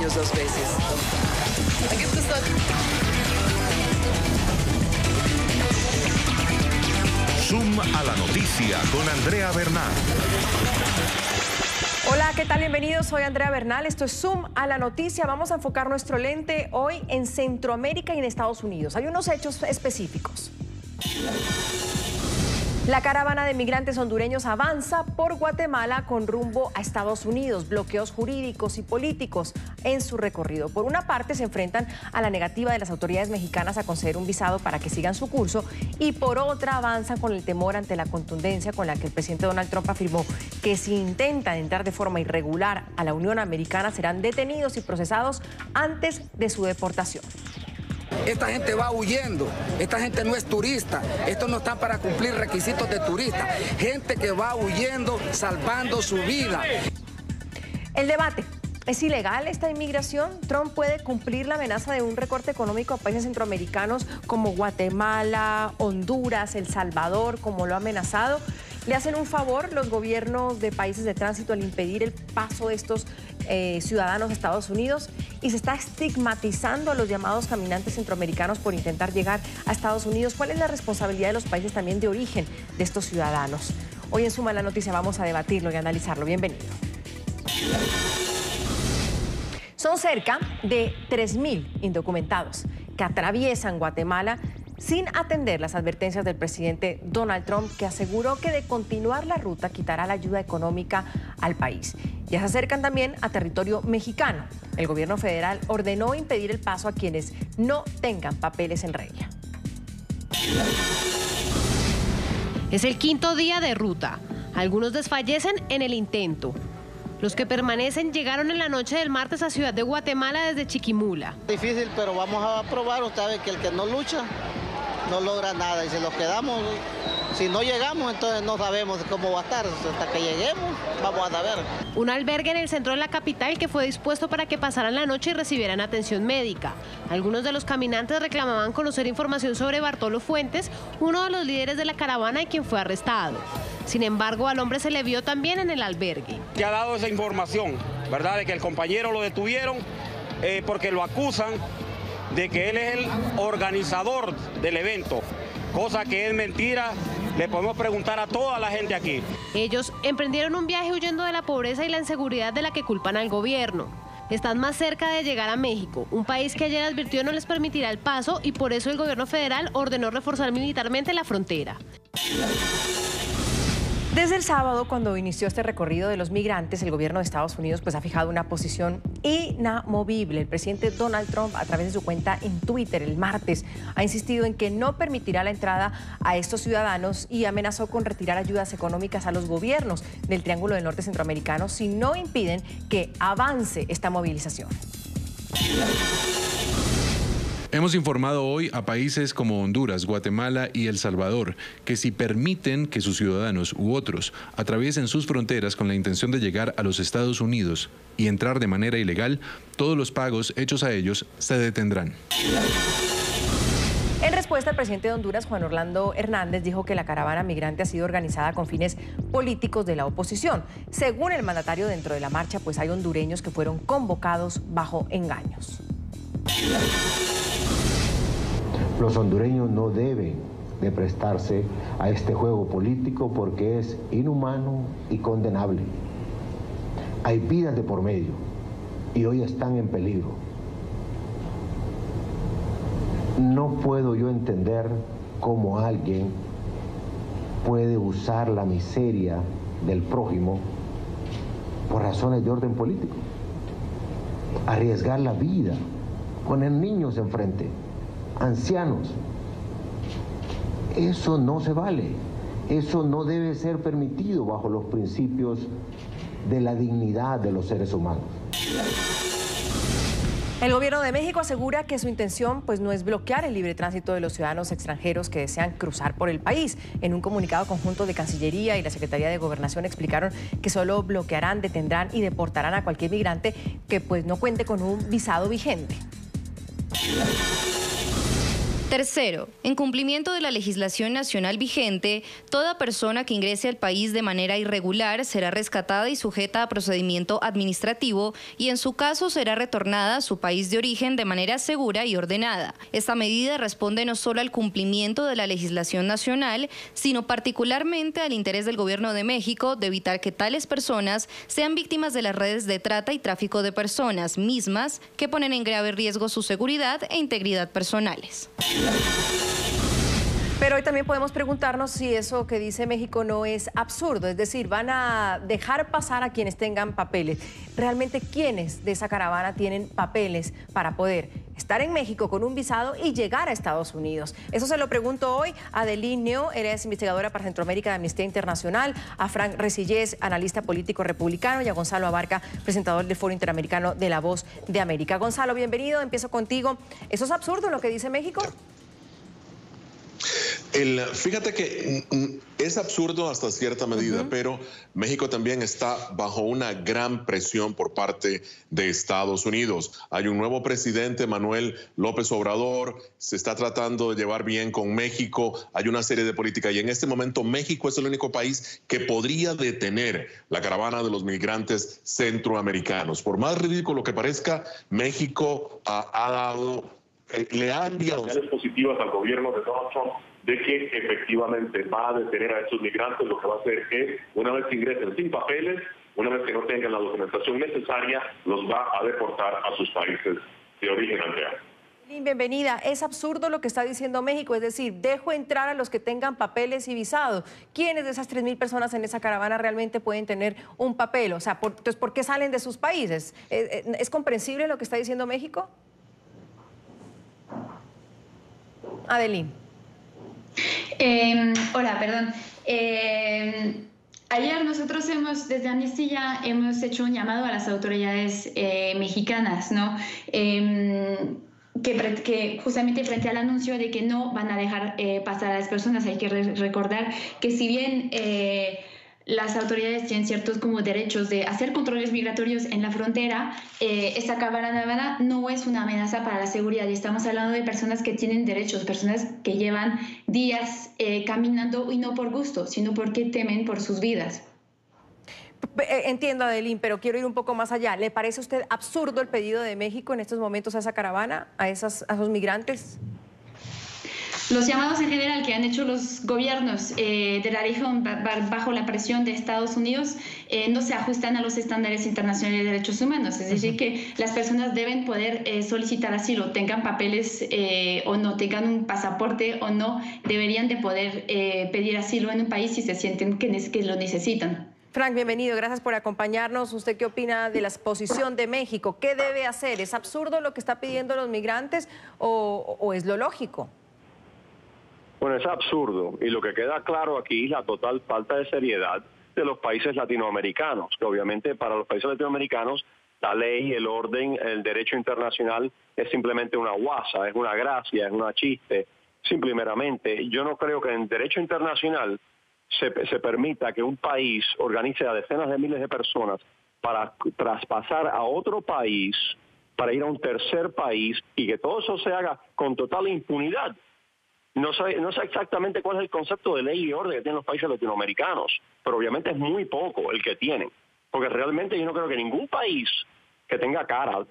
Unidos 2 veces. Aquí está. Zoom a la noticia con Andrea Bernal. Hola, ¿qué tal? Bienvenidos, soy Andrea Bernal, esto es Zoom a la noticia. Vamos a enfocar nuestro lente hoy en Centroamérica y en Estados Unidos. Hay unos hechos específicos. La caravana de migrantes hondureños avanza por Guatemala con rumbo a Estados Unidos. Bloqueos jurídicos y políticos en su recorrido. Por una parte, se enfrentan a la negativa de las autoridades mexicanas a conceder un visado para que sigan su curso, y por otra avanzan con el temor ante la contundencia con la que el presidente Donald Trump afirmó que si intentan entrar de forma irregular a la Unión Americana serán detenidos y procesados antes de su deportación. Esta gente va huyendo, esta gente no es turista, estos no están para cumplir requisitos de turista, gente que va huyendo, salvando su vida. El debate. ¿Es ilegal esta inmigración? ¿Trump puede cumplir la amenaza de un recorte económico a países centroamericanos como Guatemala, Honduras, El Salvador, como lo ha amenazado? ¿Le hacen un favor los gobiernos de países de tránsito al impedir el paso de estos ciudadanos a Estados Unidos? Y se está estigmatizando a los llamados caminantes centroamericanos por intentar llegar a Estados Unidos. ¿Cuál es la responsabilidad de los países también de origen de estos ciudadanos? Hoy en Suma la Noticia vamos a debatirlo y analizarlo. Bienvenido. Son cerca de 3.000 indocumentados que atraviesan Guatemala sin atender las advertencias del presidente Donald Trump, que aseguró que de continuar la ruta quitará la ayuda económica al país. Ya se acercan también a territorio mexicano. El gobierno federal ordenó impedir el paso a quienes no tengan papeles en regla. Es el quinto día de ruta. Algunos desfallecen en el intento. Los que permanecen llegaron en la noche del martes a Ciudad de Guatemala desde Chiquimula. Difícil, pero vamos a probar. Usted sabe que el que no lucha no logra nada, y si nos quedamos, si no llegamos, entonces no sabemos cómo va a estar. Hasta que lleguemos, vamos a saber. Un albergue en el centro de la capital que fue dispuesto para que pasaran la noche y recibieran atención médica. Algunos de los caminantes reclamaban conocer información sobre Bartolo Fuentes, uno de los líderes de la caravana y quien fue arrestado. Sin embargo, al hombre se le vio también en el albergue. Que ha dado esa información, ¿verdad?, de que el compañero lo detuvieron porque lo acusan de que él es el organizador del evento, cosa que es mentira. Le podemos preguntar a toda la gente aquí. Ellos emprendieron un viaje huyendo de la pobreza y la inseguridad de la que culpan al gobierno. Están más cerca de llegar a México, un país que ayer advirtió no les permitirá el paso, y por eso el gobierno federal ordenó reforzar militarmente la frontera. Desde el sábado, cuando inició este recorrido de los migrantes, el gobierno de Estados Unidos ha fijado una posición inamovible. El presidente Donald Trump, a través de su cuenta en Twitter el martes, ha insistido en que no permitirá la entrada a estos ciudadanos y amenazó con retirar ayudas económicas a los gobiernos del Triángulo del Norte Centroamericano si no impiden que avance esta movilización. Hemos informado hoy a países como Honduras, Guatemala y El Salvador que si permiten que sus ciudadanos u otros atraviesen sus fronteras con la intención de llegar a los Estados Unidos y entrar de manera ilegal, todos los pagos hechos a ellos se detendrán. En respuesta, el presidente de Honduras, Juan Orlando Hernández, dijo que la caravana migrante ha sido organizada con fines políticos de la oposición. Según el mandatario, dentro de la marcha, hay hondureños que fueron convocados bajo engaños. Los hondureños no deben de prestarse a este juego político porque es inhumano y condenable. Hay vidas de por medio y hoy están en peligro. No puedo yo entender cómo alguien puede usar la miseria del prójimo por razones de orden político. Arriesgar la vida, poner niños enfrente, ancianos. Eso no se vale. Eso no debe ser permitido bajo los principios de la dignidad de los seres humanos. El gobierno de México asegura que su intención no es bloquear el libre tránsito de los ciudadanos extranjeros que desean cruzar por el país. En un comunicado conjunto de Cancillería y la Secretaría de Gobernación explicaron que solo bloquearán, detendrán y deportarán a cualquier migrante que no cuente con un visado vigente. Tercero, en cumplimiento de la legislación nacional vigente, toda persona que ingrese al país de manera irregular será rescatada y sujeta a procedimiento administrativo y en su caso será retornada a su país de origen de manera segura y ordenada. Esta medida responde no solo al cumplimiento de la legislación nacional, sino particularmente al interés del Gobierno de México de evitar que tales personas sean víctimas de las redes de trata y tráfico de personas mismas que ponen en grave riesgo su seguridad e integridad personales. Pero hoy también podemos preguntarnos si eso que dice México no es absurdo, es decir, van a dejar pasar a quienes tengan papeles. ¿Realmente quiénes de esa caravana tienen papeles para poder estar en México con un visado y llegar a Estados Unidos? Eso se lo pregunto hoy a Adeline Neo, ella es investigadora para Centroamérica de Amnistía Internacional, a Frank Resillés, analista político republicano, y a Gonzalo Abarca, presentador del Foro Interamericano de La Voz de América. Gonzalo, bienvenido, empiezo contigo. ¿Eso es absurdo lo que dice México? Fíjate que es absurdo hasta cierta medida, pero México también está bajo una gran presión por parte de Estados Unidos. Hay un nuevo presidente, Manuel López Obrador, se está tratando de llevar bien con México, hay una serie de políticas y en este momento México es el único país que podría detener la caravana de los migrantes centroamericanos. Por más ridículo que parezca, México le ha enviado señales positivas al gobierno de Donald Trump de que efectivamente va a detener a estos migrantes. Lo que va a hacer es, una vez que ingresen sin papeles, una vez que no tengan la documentación necesaria, los va a deportar a sus países de origen, Andrea. Bienvenida. Es absurdo lo que está diciendo México, es decir, dejo entrar a los que tengan papeles y visado. ¿Quiénes de esas 3,000 personas en esa caravana realmente pueden tener un papel? O sea, entonces, ¿por qué salen de sus países? ¿Es comprensible lo que está diciendo México? Adeline. Hola, perdón. Ayer nosotros desde Amnistía hemos hecho un llamado a las autoridades mexicanas, ¿no? Que justamente frente al anuncio de que no van a dejar pasar a las personas, hay que recordar que si bien las autoridades tienen ciertos como derechos de hacer controles migratorios en la frontera, esta caravana no es una amenaza para la seguridad y estamos hablando de personas que tienen derechos, personas que llevan días caminando y no por gusto, sino porque temen por sus vidas. Entiendo, Adeline, pero quiero ir un poco más allá. ¿Le parece a usted absurdo el pedido de México en estos momentos a esa caravana, a esos migrantes? Los llamados en general que han hecho los gobiernos de la región bajo la presión de Estados Unidos no se ajustan a los estándares internacionales de derechos humanos. Es decir, que las personas deben poder solicitar asilo, tengan papeles o no, tengan un pasaporte o no, deberían de poder pedir asilo en un país si se sienten que lo necesitan. Frank, bienvenido, gracias por acompañarnos. ¿Usted qué opina de la posición de México? ¿Qué debe hacer? ¿Es absurdo lo que está pidiendo los migrantes o es lo lógico? Bueno, es absurdo y lo que queda claro aquí es la total falta de seriedad de los países latinoamericanos, que obviamente para los países latinoamericanos la ley, el orden, el derecho internacional es simplemente una guasa, es una gracia, es una chiste, simplemente. Yo no creo que en derecho internacional se permita que un país organice a decenas de miles de personas para traspasar a otro país, para ir a un tercer país y que todo eso se haga con total impunidad. No sé exactamente cuál es el concepto de ley y orden que tienen los países latinoamericanos, pero obviamente es muy poco el que tienen, porque realmente yo no creo que ningún país que tenga cara,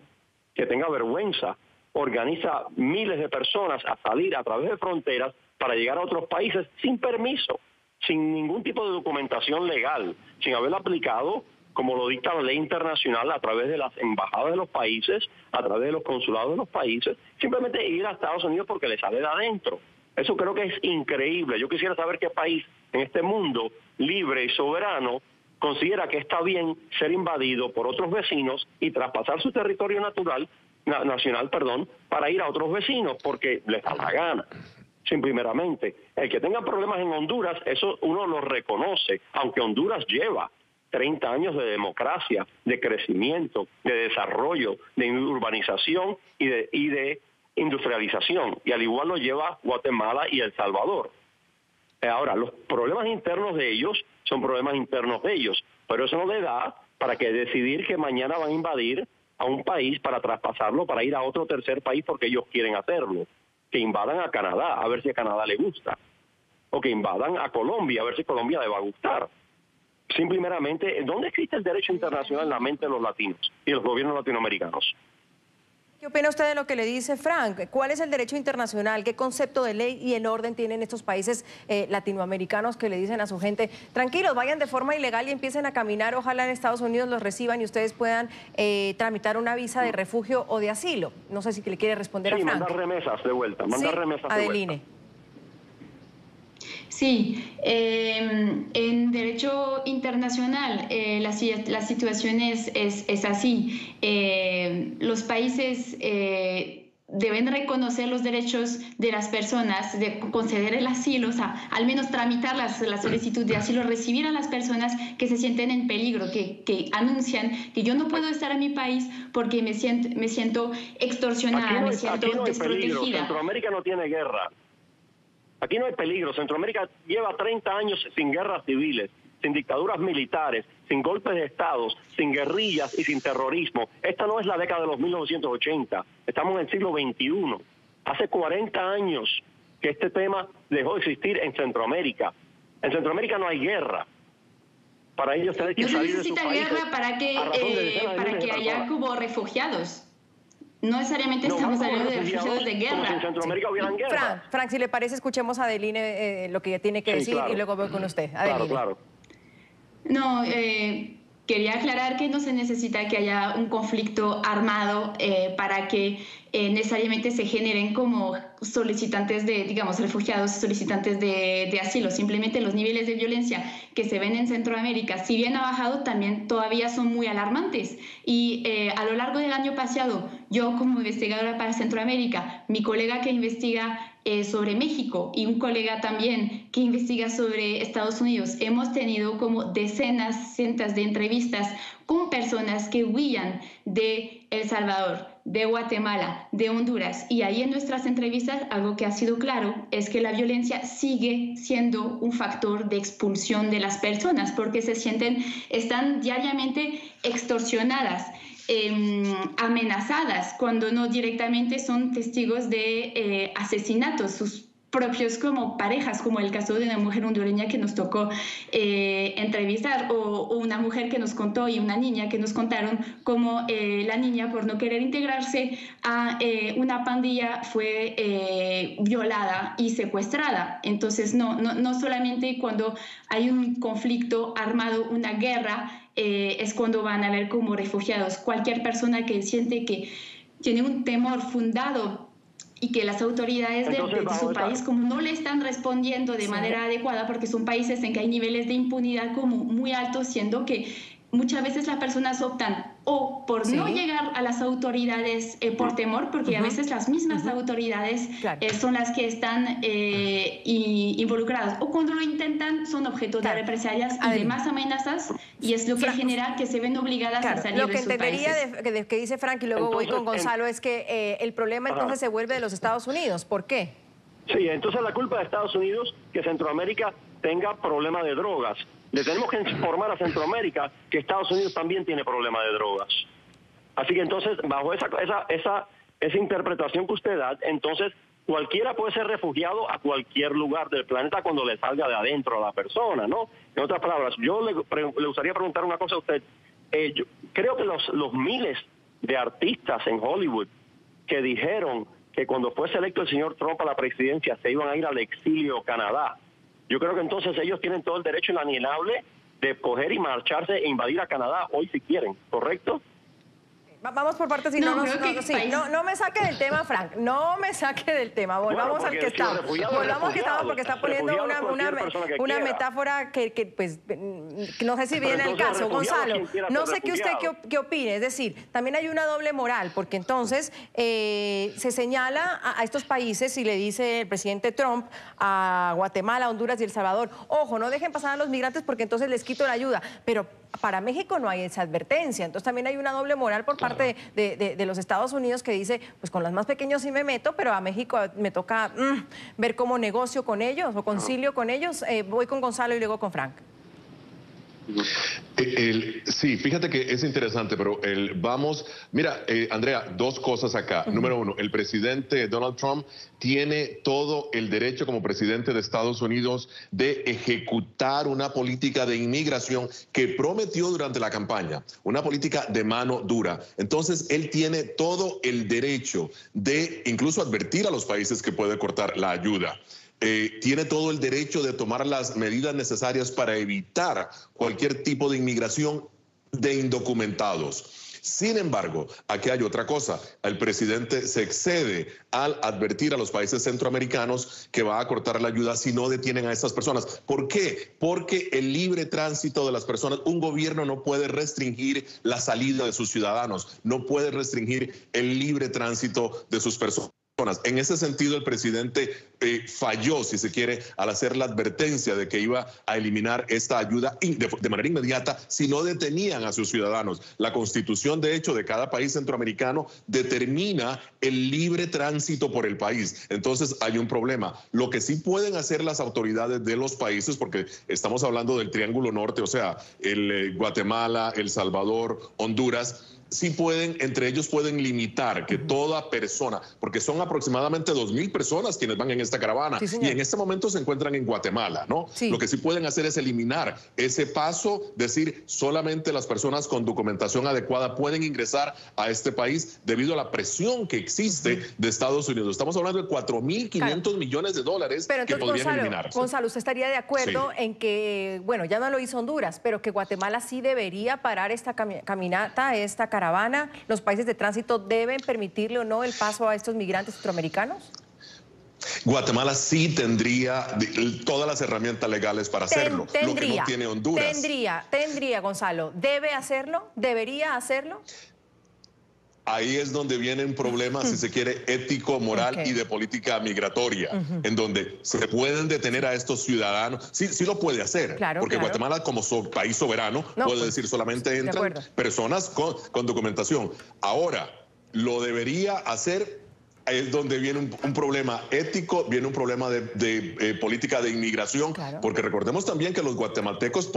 que tenga vergüenza, organiza miles de personas a salir a través de fronteras para llegar a otros países sin permiso, sin ningún tipo de documentación legal, sin haberla aplicado como lo dicta la ley internacional a través de las embajadas de los países, a través de los consulados de los países, simplemente ir a Estados Unidos porque le sale de adentro. Eso creo que es increíble. Yo quisiera saber qué país en este mundo libre y soberano considera que está bien ser invadido por otros vecinos y traspasar su territorio nacional, para ir a otros vecinos porque les da la gana. Simplemente, el que tenga problemas en Honduras, eso uno lo reconoce, aunque Honduras lleva 30 años de democracia, de crecimiento, de desarrollo, de urbanización y de industrialización, y al igual lo lleva Guatemala y El Salvador. Ahora, los problemas internos de ellos son problemas internos de ellos, pero eso no le da para que decidir que mañana van a invadir a un país para traspasarlo, para ir a otro tercer país porque ellos quieren hacerlo. que invadan a Canadá, a ver si a Canadá le gusta, o que invadan a Colombia, a ver si Colombia le va a gustar. Simplemente, ¿dónde existe el derecho internacional en la mente de los latinos y de los gobiernos latinoamericanos? ¿Qué opina usted de lo que le dice Frank? ¿Cuál es el derecho internacional? ¿Qué concepto de ley y el orden tienen estos países latinoamericanos que le dicen a su gente, tranquilos, vayan de forma ilegal y empiecen a caminar, ojalá en Estados Unidos los reciban y ustedes puedan tramitar una visa de refugio o de asilo? No sé si le quiere responder a Frank. Sí, mandar remesas de vuelta, mandar remesas de vuelta. Sí, en derecho internacional la situación es así. Los países deben reconocer los derechos de las personas, de conceder el asilo, o sea, al menos tramitar la solicitud de asilo, recibir a las personas que se sienten en peligro, que anuncian que yo no puedo estar en mi país porque me siento extorsionada, me siento desprotegida. Centroamérica no tiene guerra. Aquí no hay peligro. Centroamérica lleva 30 años sin guerras civiles, sin dictaduras militares, sin golpes de estados, sin guerrillas y sin terrorismo. Esta no es la década de los 1980. Estamos en el siglo XXI. Hace 40 años que este tema dejó de existir en Centroamérica. En Centroamérica no hay guerra. Para ellos tener que salir de su país. No se necesita guerra para que haya como refugiados. No necesariamente estamos hablando de refugiados de guerra. Como si en Centroamérica hubieran guerra. Frank, si le parece, escuchemos a Adeline lo que ella tiene que decir, claro, y luego voy con usted. Adeline. Claro. No, quería aclarar que no se necesita que haya un conflicto armado para que necesariamente se generen como solicitantes de, digamos, refugiados, solicitantes de asilo. Simplemente los niveles de violencia que se ven en Centroamérica, si bien ha bajado, también todavía son muy alarmantes. Y a lo largo del año pasado, yo como investigadora para Centroamérica, mi colega que investiga sobre México y un colega también que investiga sobre Estados Unidos, hemos tenido como decenas, cientos de entrevistas con personas que huían de El Salvador, de Guatemala, de Honduras. Y ahí en nuestras entrevistas algo que ha sido claro es que la violencia sigue siendo un factor de expulsión de las personas porque están diariamente extorsionadas, amenazadas, cuando no directamente son testigos de asesinatos, sus propios como parejas, como el caso de una mujer hondureña que nos tocó entrevistar, o una mujer que nos contó y una niña que nos contaron cómo la niña, por no querer integrarse a una pandilla, fue violada y secuestrada. Entonces no solamente cuando hay un conflicto armado, una guerra, es cuando van a ver como refugiados. Cualquier persona que siente que tiene un temor fundado y que las autoridades de su país como no le están respondiendo de manera adecuada, porque son países en que hay niveles de impunidad como muy altos, siendo que muchas veces las personas optan o por no llegar a las autoridades por temor, porque a veces las mismas autoridades son las que están involucradas, o cuando lo intentan son objeto de represalias y de más amenazas, y es lo que genera que se ven obligadas a salir de sus países. Lo que entendería de que dice Frank, y luego voy con Gonzalo, es que el problema entonces se vuelve de los Estados Unidos. ¿Por qué? Sí, entonces la culpa de Estados Unidos que Centroamérica tenga problema de drogas. Le tenemos que informar a Centroamérica que Estados Unidos también tiene problema de drogas. Así que entonces, bajo esa interpretación que usted da, entonces cualquiera puede ser refugiado a cualquier lugar del planeta cuando le salga de adentro a la persona, ¿no? En otras palabras, yo le gustaría preguntar una cosa a usted. Yo creo que los miles de artistas en Hollywood que dijeron que cuando fuese electo el señor Trump a la presidencia se iban a ir al exilio a Canadá, yo creo que entonces ellos tienen todo el derecho inalienable de coger y marcharse e invadir a Canadá hoy si quieren, ¿correcto? Vamos por partes y no me saque del tema, Frank, no me saque del tema, volvamos al que estamos. Volvamos al que estamos porque está poniendo una metáfora que pues no sé si viene el caso. Gonzalo, no sé qué usted qué opine, es decir, también hay una doble moral, porque entonces se señala a estos países y le dice el presidente Trump a Guatemala, Honduras y El Salvador, ojo, no dejen pasar a los migrantes porque entonces les quito la ayuda, pero para México no hay esa advertencia, entonces también hay una doble moral por parte de los Estados Unidos que dice, pues con los más pequeños sí me meto, pero a México me toca ver cómo negocio con ellos o concilio con ellos. Voy con Gonzalo y luego con Frank. Sí, fíjate que es interesante, pero mira, Andrea, dos cosas acá. Número uno, el presidente Donald Trump tiene todo el derecho como presidente de Estados Unidos de ejecutar una política de inmigración que prometió durante la campaña, una política de mano dura. Entonces, él tiene todo el derecho de incluso advertir a los países que puede cortar la ayuda. Tiene todo el derecho de tomar las medidas necesarias para evitar cualquier tipo de inmigración de indocumentados. Sin embargo, aquí hay otra cosa. El presidente se excede al advertir a los países centroamericanos que va a cortar la ayuda si no detienen a estas personas. ¿Por qué? Porque el libre tránsito de las personas, un gobierno no puede restringir la salida de sus ciudadanos, no puede restringir el libre tránsito de sus personas. En ese sentido, el presidente falló, si se quiere, al hacer la advertencia de que iba a eliminar esta ayuda de manera inmediata si no detenían a sus ciudadanos. La Constitución, de hecho, de cada país centroamericano determina el libre tránsito por el país. Entonces, hay un problema. Lo que sí pueden hacer las autoridades de los países, porque estamos hablando del Triángulo Norte, o sea, Guatemala, El Salvador, Honduras, sí pueden, entre ellos pueden limitar que toda persona, porque son aproximadamente 2,000 personas quienes van en esta caravana, sí, y en este momento se encuentran en Guatemala, ¿no? Sí. Lo que sí pueden hacer es eliminar ese paso, decir solamente las personas con documentación adecuada pueden ingresar a este país debido a la presión que existe de Estados Unidos. Estamos hablando de 4.500 millones de dólares que podrían eliminarse. Gonzalo, ¿usted estaría de acuerdo en que, bueno, ya no lo hizo Honduras, pero que Guatemala sí debería parar esta caminata, esta caravana? ¿Los países de tránsito deben permitirle o no el paso a estos migrantes centroamericanos? Guatemala sí tendría todas las herramientas legales para hacerlo, lo que no tiene Honduras. Tendría, Gonzalo. ¿Debe hacerlo? ¿Debería hacerlo? Ahí es donde viene un problema, si se quiere, ético, moral y de política migratoria, en donde se pueden detener a estos ciudadanos. Sí lo puede hacer, porque Guatemala como país soberano puede decir solamente entran personas con documentación. Ahora, lo debería hacer. Es donde viene un problema ético, viene un problema de política de inmigración, porque recordemos también que los guatemaltecos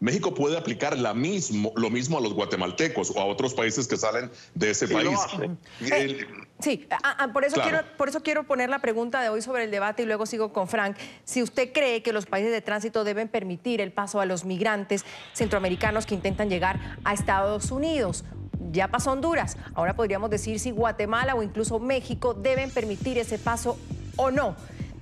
México puede aplicar lo mismo a los guatemaltecos o a otros países que salen de ese país. Sí, por eso quiero poner la pregunta de hoy sobre el debate y luego sigo con Frank. Si usted cree que los países de tránsito deben permitir el paso a los migrantes centroamericanos que intentan llegar a Estados Unidos. Ya pasó Honduras, ahora podríamos decir si Guatemala o incluso México deben permitir ese paso o no.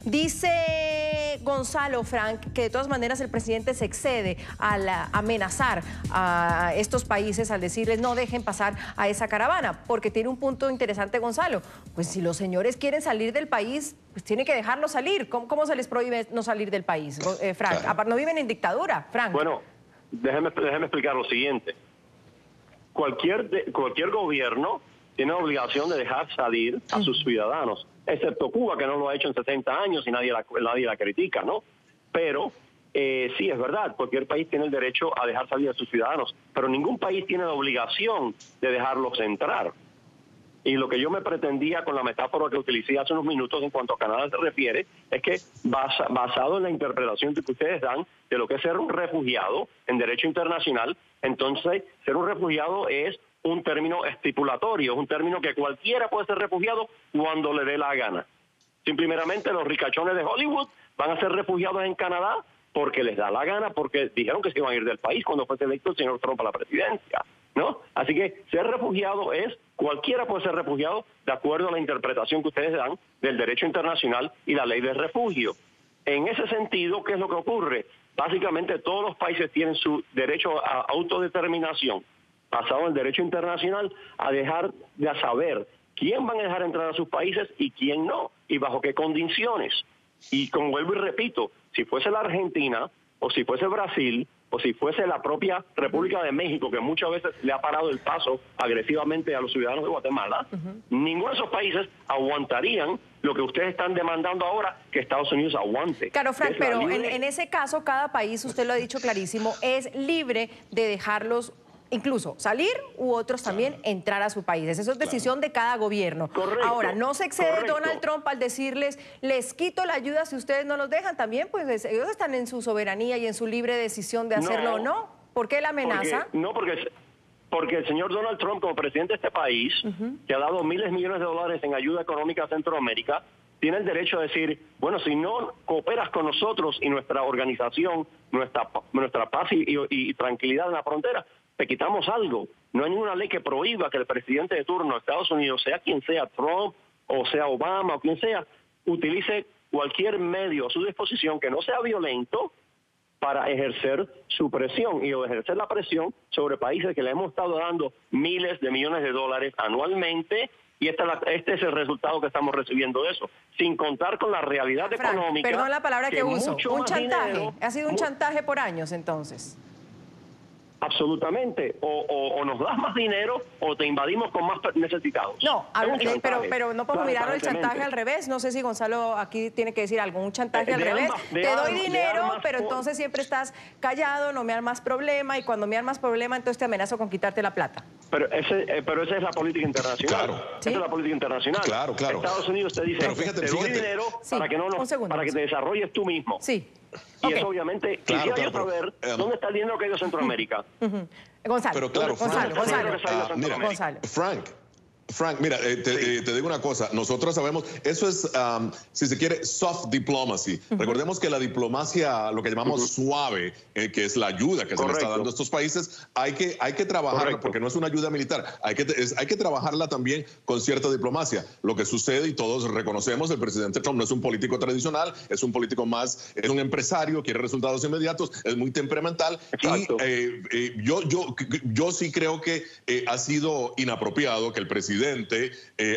Dice Gonzalo, Frank, que de todas maneras el presidente se excede al amenazar a estos países, al decirles no dejen pasar a esa caravana, porque tiene un punto interesante, Gonzalo. Pues si los señores quieren salir del país, pues tiene que dejarlos salir. ¿Cómo se les prohíbe no salir del país, Frank? Aparte, no viven en dictadura, Frank. Bueno, déjeme explicar lo siguiente. Cualquier gobierno tiene la obligación de dejar salir a sus ciudadanos, excepto Cuba, que no lo ha hecho en 60 años y nadie la critica, ¿no? Pero sí, es verdad, cualquier país tiene el derecho a dejar salir a sus ciudadanos, pero ningún país tiene la obligación de dejarlos entrar. Y lo que yo me pretendía con la metáfora que utilicé hace unos minutos en cuanto a Canadá se refiere, es que basado en la interpretación que ustedes dan de lo que es ser un refugiado en derecho internacional, entonces ser un refugiado es un término estipulatorio, es un término que cualquiera puede ser refugiado cuando le dé la gana. Simplemente los ricachones de Hollywood van a ser refugiados en Canadá porque les da la gana, porque dijeron que se iban a ir del país cuando fue electo el señor Trump a la presidencia, ¿no? Así que ser refugiado cualquiera puede ser refugiado de acuerdo a la interpretación que ustedes dan del derecho internacional y la ley de refugio. En ese sentido, ¿qué es lo que ocurre? Básicamente todos los países tienen su derecho a autodeterminación basado en el derecho internacional a dejar de saber quién van a dejar entrar a sus países y quién no, y bajo qué condiciones. Y como vuelvo y repito, si fuese la Argentina, o si fuese Brasil, o si fuese la propia República de México, que muchas veces le ha parado el paso agresivamente a los ciudadanos de Guatemala, ninguno de esos países aguantarían lo que ustedes están demandando ahora que Estados Unidos aguante. Claro, Frank, pero en ese caso, cada país, usted lo ha dicho clarísimo, es libre de dejarlos incluso salir u otros también entrar a su país. Eso es decisión de cada gobierno. Ahora, no se excede Donald Trump al decirles, les quito la ayuda si ustedes no los dejan. También, pues ellos están en su soberanía y en su libre decisión de hacerlo o no. ¿Por qué la amenaza? Porque el señor Donald Trump, como presidente de este país, que ha dado miles de millones de dólares en ayuda económica a Centroamérica, tiene el derecho a decir, bueno, si no cooperas con nosotros y nuestra organización, nuestra paz y tranquilidad en la frontera, te quitamos algo. No hay ninguna ley que prohíba que el presidente de turno de Estados Unidos, sea quien sea, Trump o sea Obama o quien sea, utilice cualquier medio a su disposición que no sea violento para ejercer su presión y ejercer la presión sobre países que le hemos estado dando miles de millones de dólares anualmente, y este es el resultado que estamos recibiendo de eso, sin contar con la realidad económica. Perdón la palabra que uso, un chantaje. Dinero, ha sido un chantaje por años entonces. Absolutamente. O nos das más dinero o te invadimos con más necesitados. No, pero no podemos mirar el chantaje al revés. No sé si Gonzalo aquí tiene que decir algo. Un chantaje al revés. Te doy dinero, pero entonces siempre estás callado, no me armas problema, y cuando me armas problema, entonces te amenazo con quitarte la plata. Pero esa es la política internacional. Claro. Esa es la política internacional. Claro. Estados Unidos te dice, te doy dinero para que te desarrolles tú mismo. Sí. Y eso obviamente, quisiera yo saber dónde está el dinero que ha ido a Centroamérica. Gonzalo, pero claro, Frank, mira, te digo una cosa, nosotros sabemos, eso es, si se quiere, soft diplomacy. Recordemos que la diplomacia, lo que llamamos suave, que es la ayuda que se le está dando a estos países, hay que trabajarla, porque no es una ayuda militar, hay que trabajarla también con cierta diplomacia. Lo que sucede, y todos reconocemos, el presidente Trump no es un político tradicional, es un político más, es un empresario, quiere resultados inmediatos, es muy temperamental. Exacto. Y yo sí creo que ha sido inapropiado que el presidente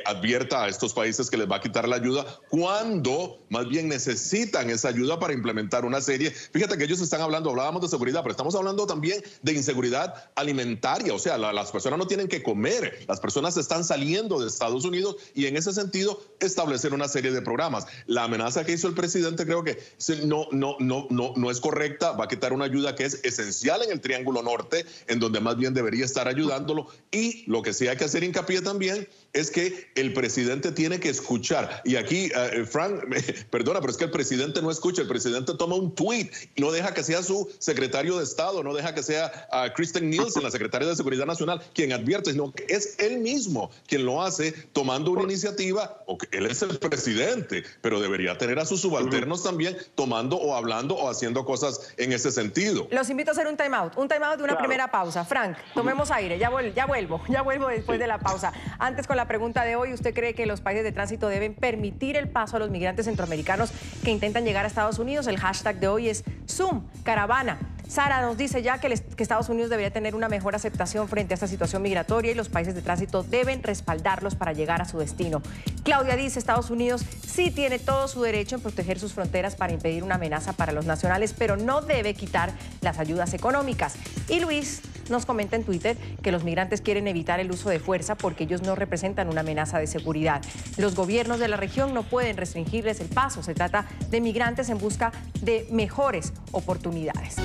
advierta a estos países que les va a quitar la ayuda cuando más bien necesitan esa ayuda para implementar una serie. Fíjate que ellos hablábamos de seguridad, pero estamos hablando también de inseguridad alimentaria. O sea, las personas no tienen que comer, las personas están saliendo de Estados Unidos, y en ese sentido establecer una serie de programas. La amenaza que hizo el presidente creo que no es correcta, va a quitar una ayuda que es esencial en el Triángulo Norte, en donde más bien debería estar ayudándolo, y lo que sí hay que hacer hincapié también es que el presidente tiene que escuchar. Y aquí, Frank, perdona, pero es que el presidente no escucha. El presidente toma un tweet y no deja que sea su secretario de Estado, no deja que sea Kristen Nielsen, la secretaria de Seguridad Nacional, quien advierte, sino que es él mismo quien lo hace tomando una iniciativa. Él es el presidente, pero debería tener a sus subalternos también tomando o hablando o haciendo cosas en ese sentido. Los invito a hacer un time out de una primera pausa. Frank, tomemos aire, ya vuelvo después de la pausa. Antes, con la pregunta de hoy, ¿usted cree que los países de tránsito deben permitir el paso a los migrantes centroamericanos que intentan llegar a Estados Unidos? El hashtag de hoy es #Caravana. Sara nos dice ya que Estados Unidos debería tener una mejor aceptación frente a esta situación migratoria y los países de tránsito deben respaldarlos para llegar a su destino. Claudia dice, Estados Unidos sí tiene todo su derecho en proteger sus fronteras para impedir una amenaza para los nacionales, pero no debe quitar las ayudas económicas. Y Luis nos comenta en Twitter que los migrantes quieren evitar el uso de fuerza porque ellos no representan una amenaza de seguridad. Los gobiernos de la región no pueden restringirles el paso. Se trata de migrantes en busca de mejores oportunidades.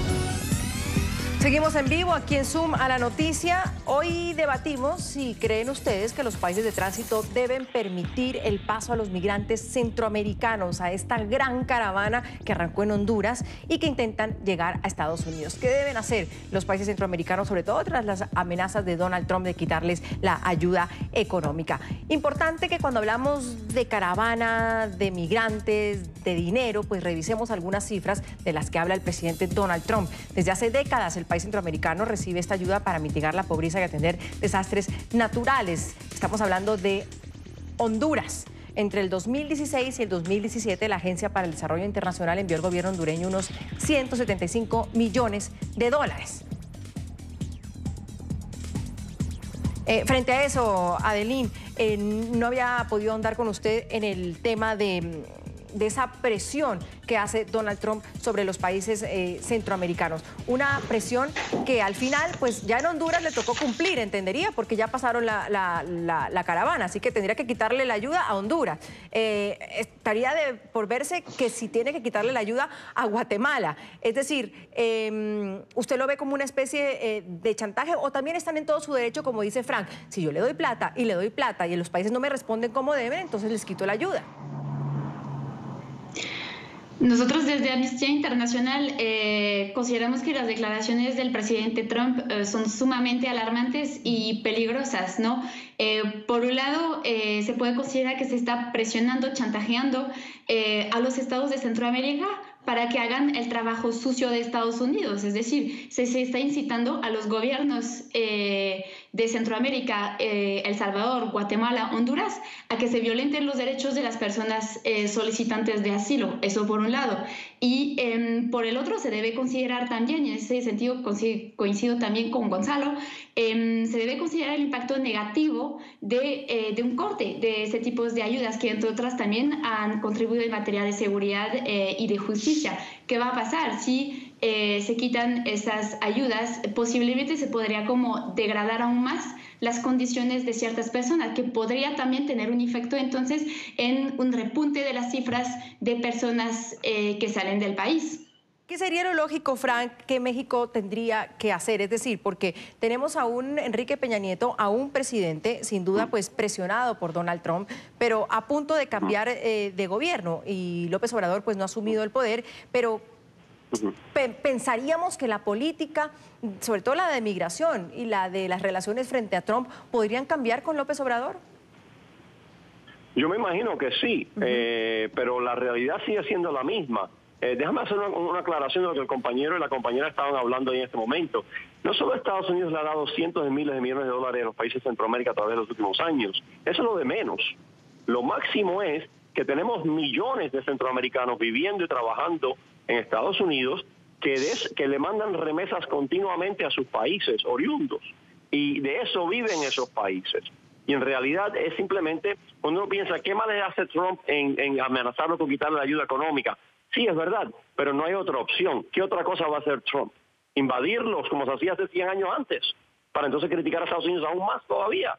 Seguimos en vivo aquí en Zoom a la noticia. Hoy debatimos si creen ustedes que los países de tránsito deben permitir el paso a los migrantes centroamericanos, a esta gran caravana que arrancó en Honduras y que intentan llegar a Estados Unidos. ¿Qué deben hacer los países centroamericanos, sobre todo tras las amenazas de Donald Trump de quitarles la ayuda económica? Importante que cuando hablamos de caravana, de migrantes, de dinero, pues revisemos algunas cifras de las que habla el presidente Donald Trump. Desde hace décadas el país centroamericano recibe esta ayuda para mitigar la pobreza y atender desastres naturales. Estamos hablando de Honduras. Entre el 2016 y el 2017, la Agencia para el Desarrollo Internacional envió al gobierno hondureño unos 175 millones de dólares. Frente a eso, Adeline, no había podido ahondar con usted en el tema de esa presión que hace Donald Trump sobre los países centroamericanos. Una presión que al final, pues ya en Honduras le tocó cumplir, entendería, porque ya pasaron la caravana, así que tendría que quitarle la ayuda a Honduras. Estaría por verse que si tiene que quitarle la ayuda a Guatemala. Es decir, ¿usted lo ve como una especie de chantaje o también están en todo su derecho, como dice Frank? Si yo le doy plata y los países no me responden como deben, entonces les quito la ayuda? Nosotros desde Amnistía Internacional consideramos que las declaraciones del presidente Trump son sumamente alarmantes y peligrosas, ¿no? Por un lado, se puede considerar que se está presionando, chantajeando a los estados de Centroamérica para que hagan el trabajo sucio de Estados Unidos. Es decir, se está incitando a los gobiernos de Centroamérica, El Salvador, Guatemala, Honduras, a que se violenten los derechos de las personas solicitantes de asilo. Eso por un lado. Y por el otro se debe considerar también, en ese sentido coincido también con Gonzalo, se debe considerar el impacto negativo de un corte de ese tipo de ayudas que entre otras también han contribuido en materia de seguridad y de justicia. ¿Qué va a pasar si se quitan esas ayudas? Posiblemente se podría como degradar aún más las condiciones de ciertas personas, que podría también tener un efecto entonces en un repunte de las cifras de personas que salen del país. ¿Qué sería lo lógico, Frank, que México tendría que hacer? Es decir, porque tenemos a un Enrique Peña Nieto, a un presidente, sin duda, pues presionado por Donald Trump, pero a punto de cambiar de gobierno, y López Obrador pues no ha asumido el poder, pero pensaríamos que la política, sobre todo la de migración y la de las relaciones frente a Trump, ¿podrían cambiar con López Obrador? Yo me imagino que sí, pero la realidad sigue siendo la misma. Déjame hacer una aclaración de lo que el compañero y la compañera estaban hablando ahí en este momento. No solo Estados Unidos le ha dado cientos de miles de millones de dólares a los países de Centroamérica a través de los últimos años. Eso es lo de menos. Lo máximo es que tenemos millones de centroamericanos viviendo y trabajando en Estados Unidos que le mandan remesas continuamente a sus países oriundos. Y de eso viven esos países. Y en realidad es simplemente, cuando uno piensa, ¿qué más le hace Trump en amenazarlo con quitarle la ayuda económica? Sí, es verdad, pero no hay otra opción. ¿Qué otra cosa va a hacer Trump? Invadirlos como se hacía hace 100 años antes, para entonces criticar a Estados Unidos aún más todavía.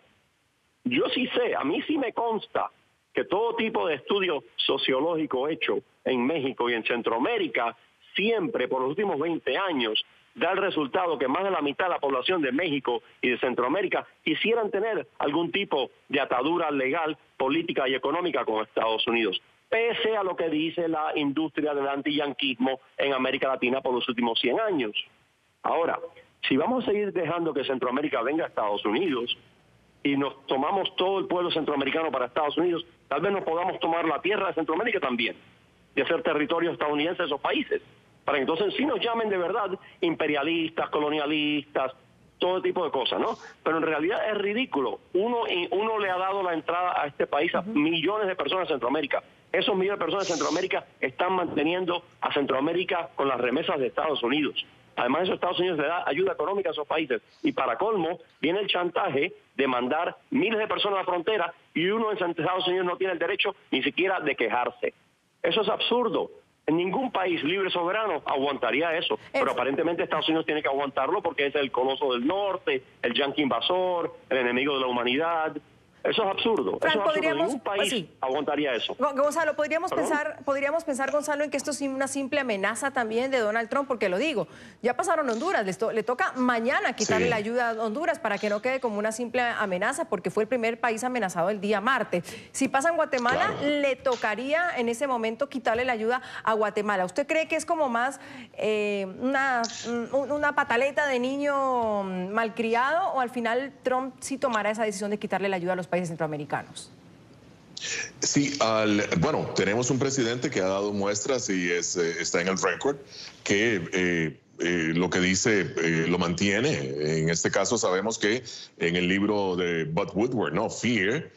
Yo sí sé, a mí sí me consta que todo tipo de estudio sociológico hecho en México y en Centroamérica, siempre por los últimos 20 años, da el resultado que más de la mitad de la población de México y de Centroamérica quisieran tener algún tipo de atadura legal, política y económica con Estados Unidos, pese a lo que dice la industria del antiyanquismo en América Latina por los últimos 100 años. Ahora, si vamos a seguir dejando que Centroamérica venga a Estados Unidos y nos tomamos todo el pueblo centroamericano para Estados Unidos, tal vez nos podamos tomar la tierra de Centroamérica también y hacer territorio estadounidense de esos países, para que entonces sí nos llamen de verdad imperialistas, colonialistas, todo tipo de cosas, ¿no? Pero en realidad es ridículo. Uno le ha dado la entrada a este país a millones de personas de Centroamérica. Esos millones de personas de Centroamérica están manteniendo a Centroamérica con las remesas de Estados Unidos. Además, eso Estados Unidos le da ayuda económica a esos países. Y para colmo, viene el chantaje de mandar miles de personas a la frontera y uno en Estados Unidos no tiene el derecho ni siquiera de quejarse. Eso es absurdo. En ningún país libre soberano aguantaría eso, pero aparentemente Estados Unidos tiene que aguantarlo porque es el coloso del norte, el yanqui invasor, el enemigo de la humanidad. Eso es absurdo. Frank, eso es absurdo. Ningún país aguantaría eso. Gonzalo, podríamos pensar, Gonzalo, en que esto es una simple amenaza también de Donald Trump, porque lo digo, ya pasaron Honduras, le toca mañana quitarle la ayuda a Honduras para que no quede como una simple amenaza, porque fue el primer país amenazado el día martes. Si pasa en Guatemala, le tocaría en ese momento quitarle la ayuda a Guatemala. ¿Usted cree que es como más una pataleta de niño malcriado, o al final Trump sí tomará esa decisión de quitarle la ayuda a los países centroamericanos? Sí, bueno, tenemos un presidente que ha dado muestras y está en el récord que lo que dice lo mantiene. En este caso sabemos que en el libro de Bud Woodward, ¿no? Fear,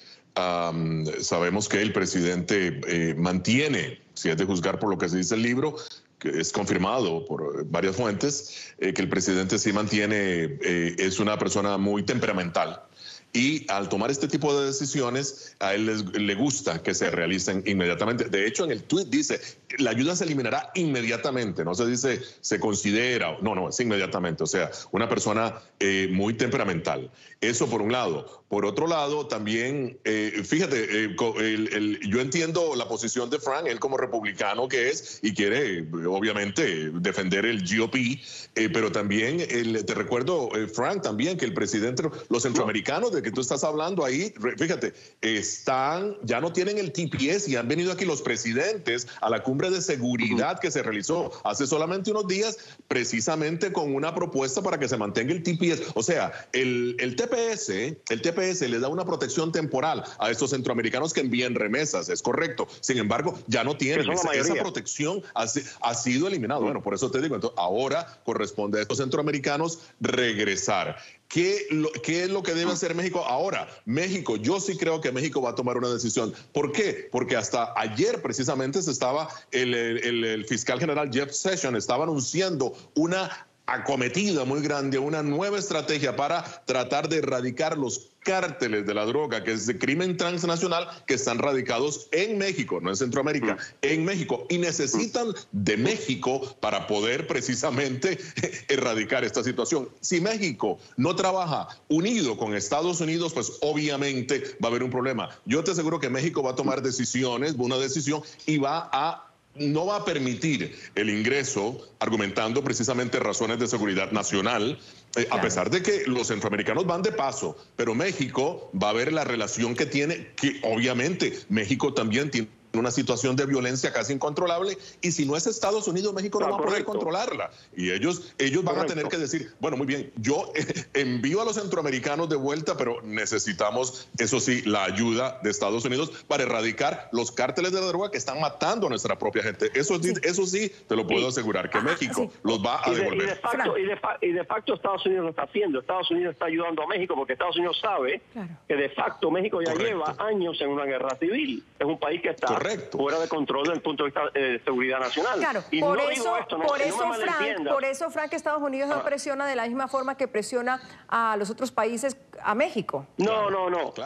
sabemos que el presidente mantiene, si es de juzgar por lo que se dice el libro, que es confirmado por varias fuentes, que el presidente sí mantiene, es una persona muy temperamental. Y al tomar este tipo de decisiones, a él le gusta que se realicen inmediatamente. De hecho, en el tuit dice, la ayuda se eliminará inmediatamente. No se dice, se considera. No, es inmediatamente. O sea, una persona muy temperamental. Eso por un lado. Por otro lado, también, fíjate, yo entiendo la posición de Frank, él como republicano que es, y quiere, obviamente, defender el GOP, pero también, te recuerdo, Frank, también que el presidente, los centroamericanos de que tú estás hablando ahí, fíjate, ya no tienen el TPS y han venido aquí los presidentes a la cumbre cumbre de seguridad que se realizó hace solamente unos días, precisamente con una propuesta para que se mantenga el TPS. O sea, el TPS le da una protección temporal a estos centroamericanos que envían remesas, es correcto. Sin embargo, ya no tienen esa protección, ha sido eliminado. Bueno, por eso te digo, entonces, ahora corresponde a estos centroamericanos regresar. ¿Qué es lo que debe hacer México ahora? México, yo sí creo que México va a tomar una decisión. ¿Por qué? Porque hasta ayer precisamente el fiscal general Jeff Sessions estaba anunciando una acometida muy grande, una nueva estrategia para tratar de erradicar los cárteles de la droga, que es de crimen transnacional, que están radicados en México, no en Centroamérica, en México, y necesitan de México para poder precisamente erradicar esta situación. Si México no trabaja unido con Estados Unidos, pues obviamente va a haber un problema. Yo te aseguro que México va a tomar decisiones, una decisión, y no va a permitir el ingreso, argumentando precisamente razones de seguridad nacional, a pesar de que los centroamericanos van de paso, pero México va a ver la relación que tiene, que obviamente México también tiene una situación de violencia casi incontrolable, y si no es Estados Unidos, México no va a poder controlarla. Y ellos van a tener que decir, bueno, muy bien, yo envío a los centroamericanos de vuelta, pero necesitamos, eso sí, la ayuda de Estados Unidos para erradicar los cárteles de la droga que están matando a nuestra propia gente. Eso sí te lo puedo asegurar, que México los va a devolver. Y de facto Estados Unidos lo está haciendo. Estados Unidos está ayudando a México porque Estados Unidos sabe que de facto México ya lleva años en una guerra civil. Es un país que está fuera de control desde el punto de vista de seguridad nacional. Claro, y por no eso, digo esto, por eso, Frank, Estados Unidos no presiona de la misma forma que presiona a los otros países, a México. No,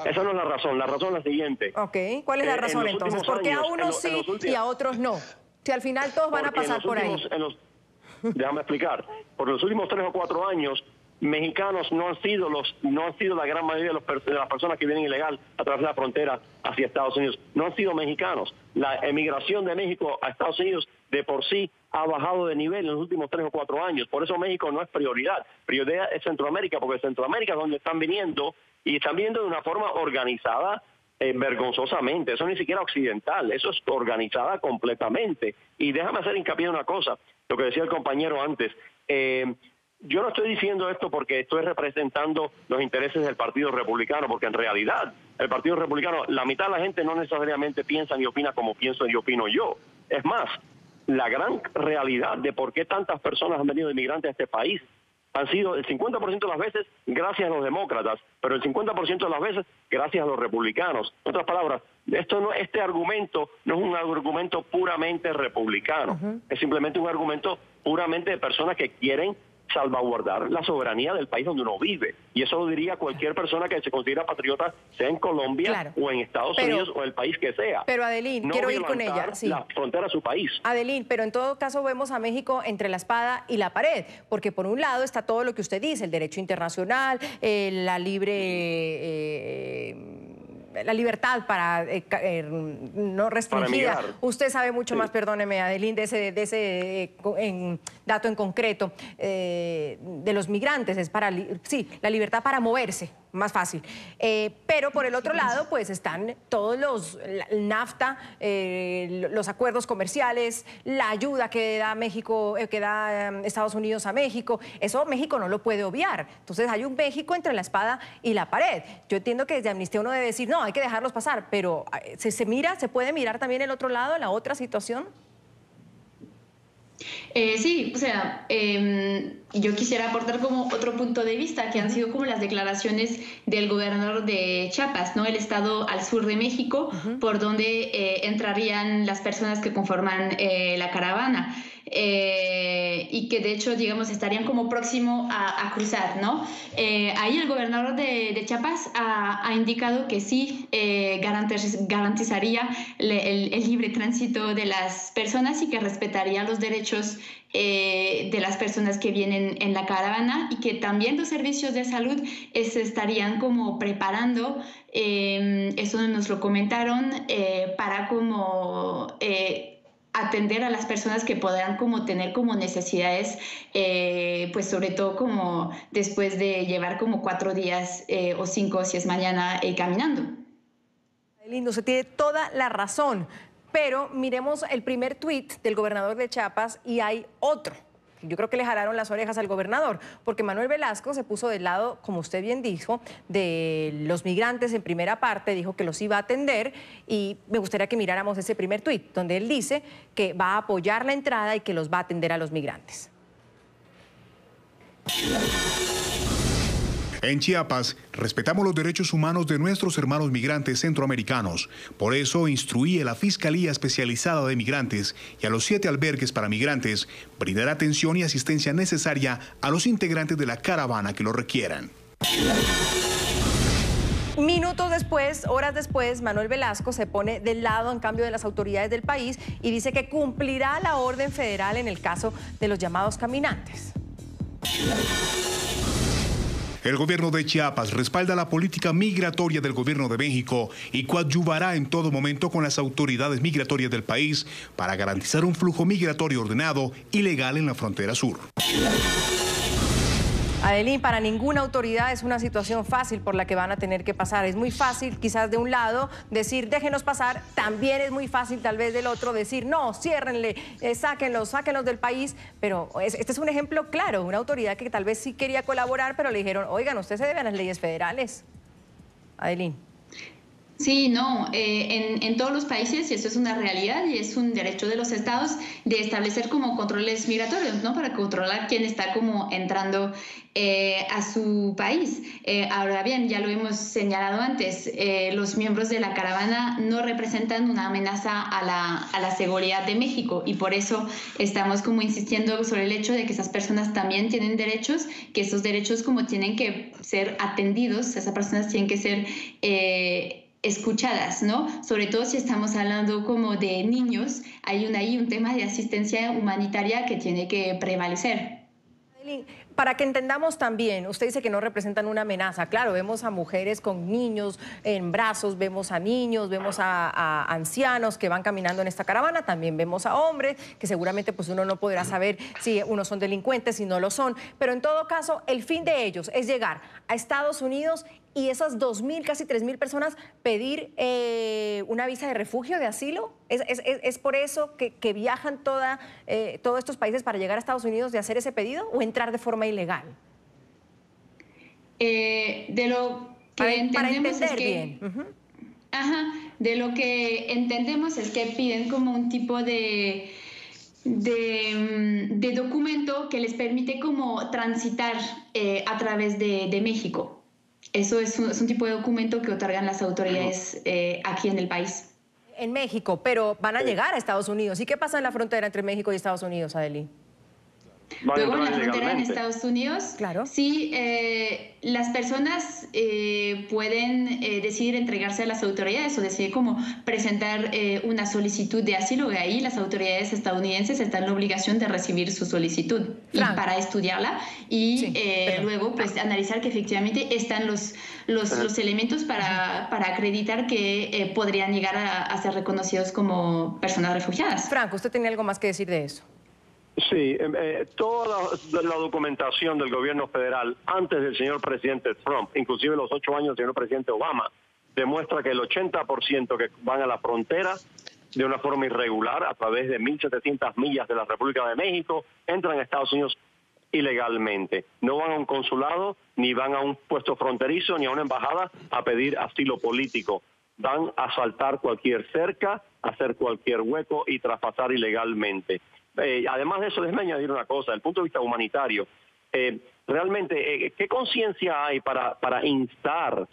esa no es la razón. La razón es la siguiente. Ok, ¿cuál es la razón entonces? ¿Por qué a unos sí y a otros no? Si al final todos van a pasar por ahí. Déjame explicar. Por los últimos 3 o 4 años, mexicanos no han sido la gran mayoría de las personas que vienen ilegal a través de la frontera hacia Estados Unidos. No han sido mexicanos. La emigración de México a Estados Unidos de por sí ha bajado de nivel en los últimos 3 o 4 años. Por eso México no es prioridad. Prioridad es Centroamérica, porque Centroamérica es donde están viniendo, y están viniendo de una forma organizada, vergonzosamente. Eso ni siquiera occidental, eso es organizada completamente. Y déjame hacer hincapié en una cosa, lo que decía el compañero antes. Yo no estoy diciendo esto porque estoy representando los intereses del Partido Republicano, porque en realidad el Partido Republicano, la mitad de la gente no necesariamente piensa ni opina como pienso y opino yo. Es más, la gran realidad de por qué tantas personas han venido de inmigrantes a este país han sido el 50% de las veces gracias a los demócratas, pero el 50% de las veces gracias a los republicanos. En otras palabras, este argumento no es un argumento puramente republicano, es simplemente un argumento puramente de personas que quieren salvaguardar la soberanía del país donde uno vive. Y eso lo diría cualquier persona que se considera patriota, sea en Colombia o en Estados Unidos o el país que sea. Pero Adeline, quiero ir con ella. Sí. La frontera de su país. Adeline, pero en todo caso vemos a México entre la espada y la pared, porque por un lado está todo lo que usted dice, el derecho internacional, la libertad para no restringida. Para usted sabe mucho más, perdóneme, Adeline, de ese dato en concreto de los migrantes. Es la libertad para moverse, más fácil. Pero por el otro lado, pues están todos el NAFTA, los acuerdos comerciales, la ayuda que da México, que da Estados Unidos a México. Eso México no lo puede obviar. Entonces hay un México entre la espada y la pared. Yo entiendo que desde Amnistía uno debe decir, no, hay que dejarlos pasar, pero ¿se puede mirar también el otro lado, la otra situación? Sí, o sea, yo quisiera aportar como otro punto de vista, que han sido como las declaraciones del gobernador de Chiapas, ¿no? El estado al sur de México, por donde entrarían las personas que conforman la caravana. Y que de hecho, digamos, estarían como próximo a cruzar, ¿no? Ahí el gobernador de Chiapas ha indicado que sí garantizaría el libre tránsito de las personas y que respetaría los derechos de las personas que vienen en la caravana, y que también los servicios de salud se estarían como preparando, eso nos lo comentaron, para como atender a las personas que podrán como tener como necesidades, pues sobre todo como después de llevar como 4 días o 5 si es mañana caminando. Lindo, se tiene toda la razón. Pero miremos el primer tuit del gobernador de Chiapas y hay otro. Yo creo que le jalaron las orejas al gobernador, porque Manuel Velasco se puso del lado, como usted bien dijo, de los migrantes en primera parte, dijo que los iba a atender, y me gustaría que miráramos ese primer tuit, donde él dice que va a apoyar la entrada y que los va a atender a los migrantes. En Chiapas, respetamos los derechos humanos de nuestros hermanos migrantes centroamericanos. Por eso, instruí a la Fiscalía Especializada de Migrantes y a los 7 albergues para migrantes brindar atención y asistencia necesaria a los integrantes de la caravana que lo requieran. Minutos después, horas después, Manuel Velasco se pone del lado, en cambio, de las autoridades del país y dice que cumplirá la orden federal en el caso de los llamados caminantes. El gobierno de Chiapas respalda la política migratoria del gobierno de México y coadyuvará en todo momento con las autoridades migratorias del país para garantizar un flujo migratorio ordenado y legal en la frontera sur. Adelín, para ninguna autoridad es una situación fácil por la que van a tener que pasar. Es muy fácil, quizás de un lado, decir déjenos pasar. También es muy fácil, tal vez del otro, decir no, ciérrenle, sáquenlos del país. Pero este es un ejemplo claro, una autoridad que tal vez sí quería colaborar, pero le dijeron, oigan, usted se debe a las leyes federales. Adelín. Sí, no, en todos los países, y esto es una realidad y es un derecho de los estados de establecer como controles migratorios, ¿no? Para controlar quién está como entrando a su país. Ahora bien, ya lo hemos señalado antes, los miembros de la caravana no representan una amenaza a la seguridad de México y por eso estamos como insistiendo sobre el hecho de que esas personas también tienen derechos, que esos derechos como tienen que ser atendidos, esas personas tienen que ser escuchadas, ¿no? Sobre todo si estamos hablando como de niños, hay un tema de asistencia humanitaria que tiene que prevalecer. Para que entendamos también, usted dice que no representan una amenaza. Claro, vemos a mujeres con niños en brazos, vemos a niños, vemos a ancianos que van caminando en esta caravana, también vemos a hombres que seguramente pues uno no podrá saber si unos son delincuentes, si no lo son. Pero en todo caso, el fin de ellos es llegar a Estados Unidos y esas 2.000, casi 3.000 personas pedir una visa de refugio, de asilo. ¿Es por eso que viajan todos estos países para llegar a Estados Unidos de hacer ese pedido o entrar de forma ilegal? De lo que entendemos es que, bien. De lo que entendemos es que piden como un tipo de documento que les permite como transitar a través de México. Eso es un tipo de documento que otorgan las autoridades aquí en el país. En México, pero van a llegar a Estados Unidos. ¿Y qué pasa en la frontera entre México y Estados Unidos, Adeli? Luego en la frontera en Estados Unidos, claro. Sí, las personas pueden decidir entregarse a las autoridades o decidir cómo presentar una solicitud de asilo, y ahí las autoridades estadounidenses están en la obligación de recibir su solicitud y para estudiarla y luego pues analizar que efectivamente están los elementos para acreditar que podrían llegar a ser reconocidos como personas refugiadas. Franco, ¿usted tenía algo más que decir de eso? Sí, toda la documentación del gobierno federal antes del señor presidente Trump, inclusive los 8 años del señor presidente Obama, demuestra que el 80% que van a la frontera de una forma irregular a través de 1.700 millas de la República de México entran a Estados Unidos ilegalmente. No van a un consulado, ni van a un puesto fronterizo, ni a una embajada a pedir asilo político. Van a saltar cualquier cerca, hacer cualquier hueco y traspasar ilegalmente. Además de eso, déjeme añadir una cosa, desde el punto de vista humanitario, realmente, ¿qué conciencia hay para instar,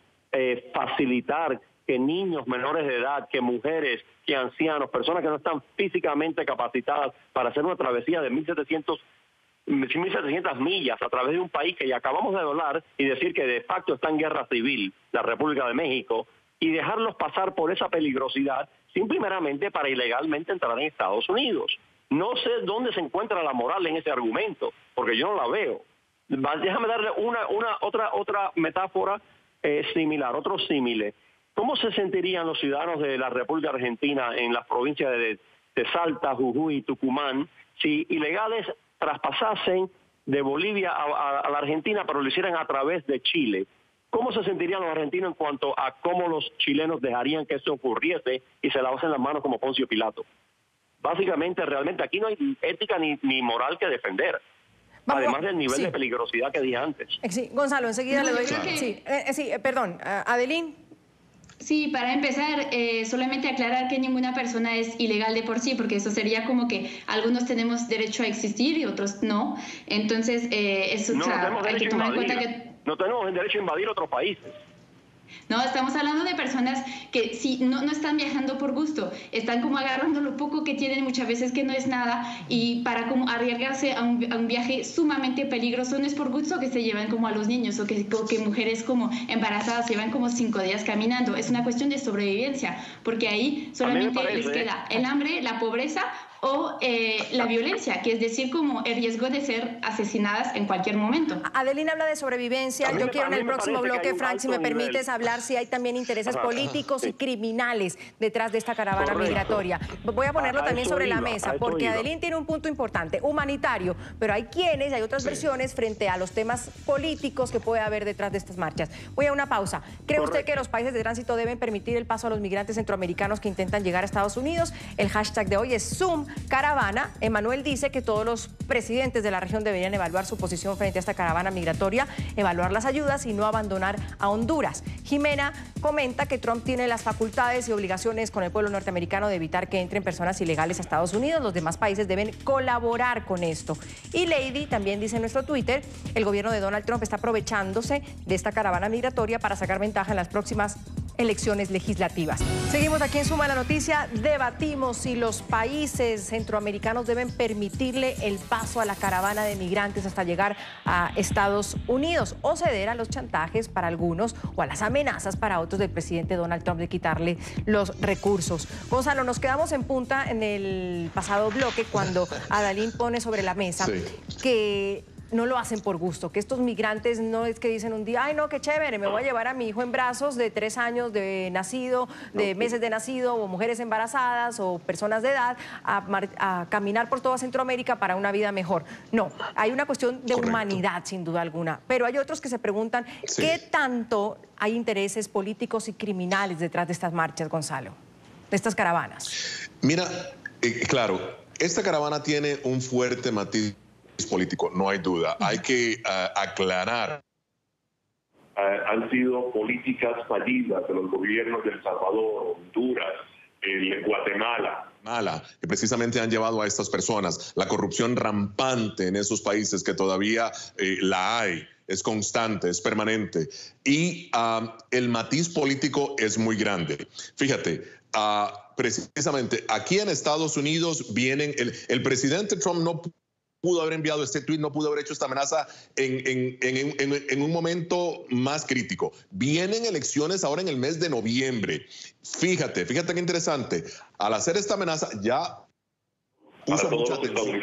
facilitar que niños menores de edad, que mujeres, que ancianos, personas que no están físicamente capacitadas para hacer una travesía de 1.700 millas a través de un país que ya acabamos de hablar y decir que de facto está en guerra civil, la República de México, y dejarlos pasar por esa peligrosidad simplemente para ilegalmente entrar en Estados Unidos? No sé dónde se encuentra la moral en ese argumento, porque yo no la veo. Déjame darle otra metáfora similar, otro símile. ¿Cómo se sentirían los ciudadanos de la República Argentina en las provincias de Salta, Jujuy y Tucumán si ilegales traspasasen de Bolivia a la Argentina, pero lo hicieran a través de Chile? ¿Cómo se sentirían los argentinos en cuanto a cómo los chilenos dejarían que esto ocurriese y se lavasen las manos como Poncio Pilato? Básicamente, realmente aquí no hay ética ni moral que defender. Además del nivel de peligrosidad que dije antes. Sí, Gonzalo, enseguida le doy... Perdón, Adelín. Sí, para empezar, solamente aclarar que ninguna persona es ilegal de por sí, porque eso sería como que algunos tenemos derecho a existir y otros no. Entonces, eso hay que tomar en cuenta que... No tenemos el derecho a invadir otros países. No, estamos hablando de personas que sí, no están viajando por gusto, están como agarrando lo poco que tienen muchas veces que no es nada y para como arriesgarse a un viaje sumamente peligroso, no es por gusto que se llevan como a los niños o que mujeres como embarazadas llevan como 5 días caminando, es una cuestión de sobrevivencia, porque ahí solamente les queda el hambre, la pobreza o la violencia, que es decir, como el riesgo de ser asesinadas en cualquier momento. Adelina habla de sobrevivencia. Yo quiero en el próximo bloque, Frank, si me permites hablar si hay también intereses políticos y criminales detrás de esta caravana migratoria. Voy a ponerlo también sobre la mesa, porque Adelín tiene un punto importante, humanitario, pero hay otras versiones frente a los temas políticos que puede haber detrás de estas marchas. Voy a una pausa. ¿Cree usted que los países de tránsito deben permitir el paso a los migrantes centroamericanos que intentan llegar a Estados Unidos? El hashtag de hoy es Zoom Caravana. Emanuel dice que todos los presidentes de la región deberían evaluar su posición frente a esta caravana migratoria, evaluar las ayudas y no abandonar a Honduras. Jimena comenta que Trump tiene las facultades y obligaciones con el pueblo norteamericano de evitar que entren personas ilegales a Estados Unidos. Los demás países deben colaborar con esto. Y Lady también dice en nuestro Twitter, el gobierno de Donald Trump está aprovechándose de esta caravana migratoria para sacar ventaja en las próximas elecciones legislativas. Seguimos aquí en Suma la Noticia. Debatimos si los países centroamericanos deben permitirle el paso a la caravana de migrantes hasta llegar a Estados Unidos o ceder a los chantajes para algunos o a las amenazas para otros del presidente Donald Trump de quitarle los recursos. Gonzalo, nos quedamos en punta en el pasado bloque cuando Adalín pone sobre la mesa que no lo hacen por gusto, que estos migrantes no es que dicen un día, ay no, qué chévere, me voy a llevar a mi hijo en brazos de 3 años de nacido, de meses de nacido, o mujeres embarazadas o personas de edad, a caminar por toda Centroamérica para una vida mejor. No, hay una cuestión de humanidad sin duda alguna, pero hay otros que se preguntan qué tanto hay intereses políticos y criminales detrás de estas marchas, Gonzalo, de estas caravanas. Mira, claro, esta caravana tiene un fuerte matiz político, no hay duda. Hay que aclarar. Han sido políticas fallidas de los gobiernos de El Salvador, Honduras, Guatemala, que precisamente han llevado a estas personas. La corrupción rampante en esos países que todavía la hay, es constante, es permanente. Y el matiz político es muy grande. Fíjate, precisamente aquí en Estados Unidos vienen, el presidente Trump no pudo haber enviado este tuit, no pudo haber hecho esta amenaza en un momento más crítico. Vienen elecciones ahora en el mes de noviembre. Fíjate qué interesante. Al hacer esta amenaza ya puso mucha atención.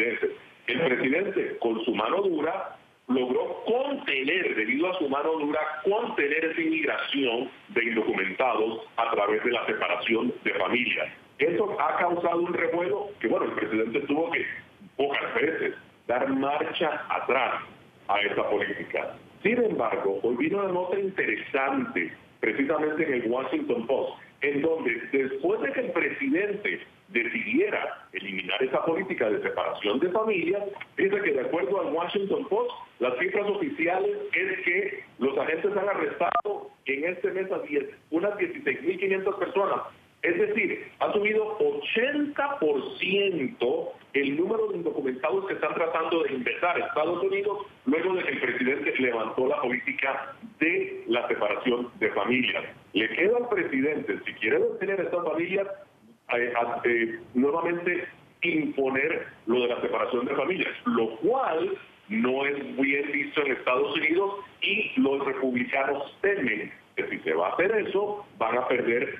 El presidente, con su mano dura, logró contener, debido a su mano dura, contener esa inmigración de indocumentados a través de la separación de familias. Eso ha causado un revuelo que, bueno, el presidente tuvo que pocas veces dar marcha atrás a esta política. Sin embargo, hoy vino una nota interesante, precisamente en el Washington Post, en donde después de que el presidente decidiera eliminar esa política de separación de familias, dice que de acuerdo al Washington Post, las cifras oficiales es que los agentes han arrestado en este mes a unas 16.500 personas. Es decir, ha subido 80% el número de indocumentados que están tratando de ingresar a Estados Unidos luego de que el presidente levantó la política de la separación de familias. Le queda al presidente, si quiere detener a estas familias, nuevamente imponer lo de la separación de familias, lo cual no es bien visto en Estados Unidos y los republicanos temen que si se va a hacer eso, van a perder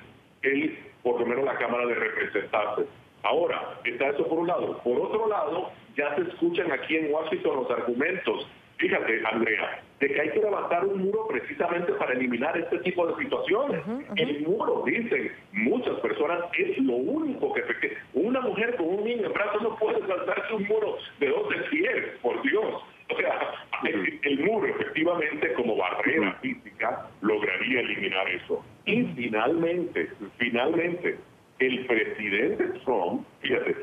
por lo menos la Cámara de Representantes. Ahora, está eso por un lado. Por otro lado, ya se escuchan aquí en Washington los argumentos. Fíjate, Andrea, de que hay que levantar un muro precisamente para eliminar este tipo de situaciones. El muro, dicen muchas personas, es lo único que... Una mujer con un niño en brazos no puede saltarse un muro de 12 pies, por Dios. O sea, el muro efectivamente como barrera física finalmente, el presidente Trump, fíjate,